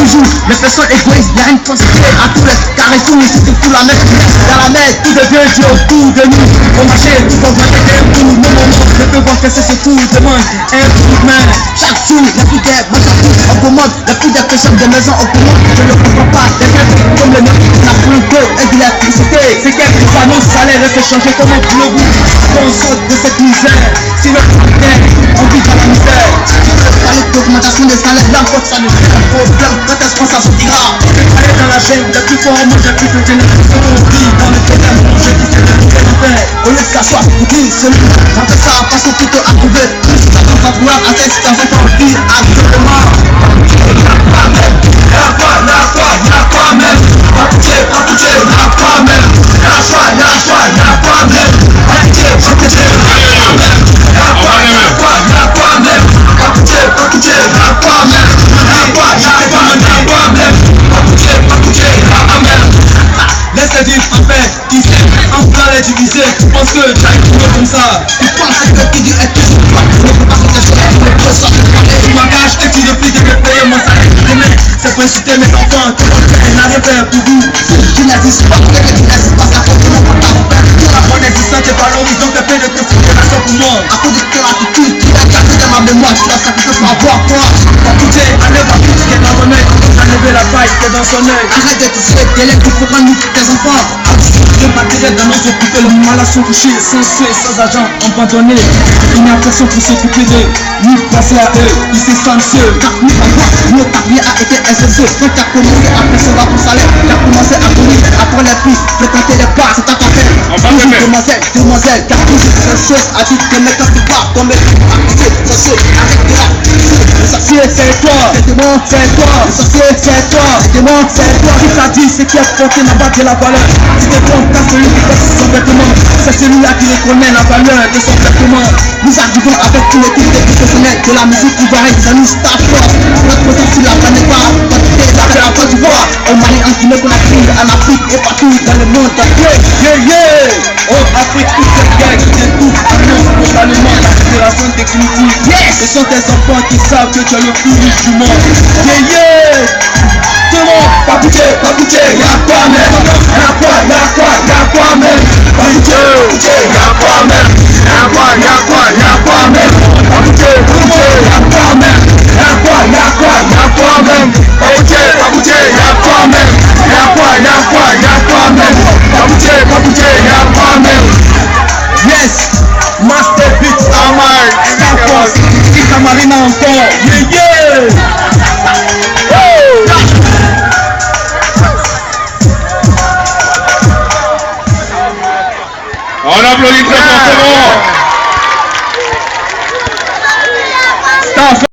toujours les personnes égoïstes, y'a une quantité à tous les caressons, ici c'est tout la mer. Dans la mer, tout devient Dieu autour de nous. Au marché, tout va voir un coup. Nos moments, je peux voir que c'est ce coup de main. Un coup de main, chaque jour, les plus des on commande, les plus des personnes de maison, on commande. Je ne comprends pas, les gars comme le nôtre, la pointe d'eau et de l'électricité. C'est quelques panneaux salaires et changer comment le goût. On sort de cette misère, sinon on vit dans la misère. Parler d'augmentation des salaires, là encore ça ne fait pas de problème. Quand est-ce qu'on s'en sortira? Aller dans la chaîne, les plus forts mangent plus de génération. On vit dans le problème, manger qui s'est fait l'enfer. Au lieu que ça soit pour dire celui, on fait ça façon plutôt à trouver. Plus ça va vouloir à cette situation pour vivre actuellement. Y'a quoi même? Pas toucher, y'a quoi même? Y'a quoi même? Y'a quoi même? Pas toucher, y'a quoi même? Pas toucher, y'a quoi même? Laisse-les vivre en paix, qui sait, en plein les diviser. Tu penses que tu as écouté comme ça? Tu penses que qui dit est toujours pas. Ne peux pas se cacher, ne peux pas se parler. Tu m'engages et tu refuses de me payer mon salaire. C'est pour inciter mes enfants, que mon père n'a rien fait pour vous. Tu n'existes pas, tu n'existes pas, ça fait que mon père n'a pas fait. La bonne existence est valorise, donc t'es fait de tes générations pour moi. À cause de ton attitude, tu l'as gardé dans ma mémoire, tu l'as sacrifié pour avoir quoi? Pas toucher, enlève la touche qui est dans mon œil. Enlever la paille qui est dans son œil. Arrête de toucher, délai pour prendre nous tes enfants. Le matériel dans nos occupés, les malades sont touchés, sans soins, sans argent, abandonnés. Il n'y a personne pour s'occuper d'eux, ni penser à eux, ils se sentent seuls. Car nous avoir, nous ta vie a été exercée. Quand tu as commencé à percevoir ton salaire, tu as commencé à courir après les filles, fréquenter les bars, c'est ta affaire. Demoiselle, car toujours ces choses à dire que les quand tu vas tomber, à côté, ce chose, arrête-toi. Le sorcier c'est toi, le démon c'est toi, le sorcier c'est toi, le démon c'est toi. Qui t'a dit ce qui est porté n'a pas de la valeur. Tu te trompes car celui qui porte son vêtement, c'est celui-là qui reconnaît la valeur de son vêtement. Nous arrivons avec une équipe de professionnels de la musique ivoirienne, c'est nous Star Force. Notre présence sur la planète va quantité d'après la Côte d'Ivoire. Au Mali, en Guinée, Conakry, en Afrique et partout dans le monde entier. Oh Afrique, tout ce gars qui découvre annonce globalement la libération définitive. Ce sont tes enfants qui savent que tu es le plus riche du monde. Tout le monde, pas bouger, y'a quoi même? Y'a quoi même? Pas bouger, y'a quoi même? Y'a quoi même? Pas bouger, y'a quoi même? Y'a quoi même? Pas bouger, y'a quoi même? Y'a quoi même? Pas bouger, y'a quoi même? Yes, Master Beats Amar, Star Force, Ikamarina encore, On applaudit très fortement.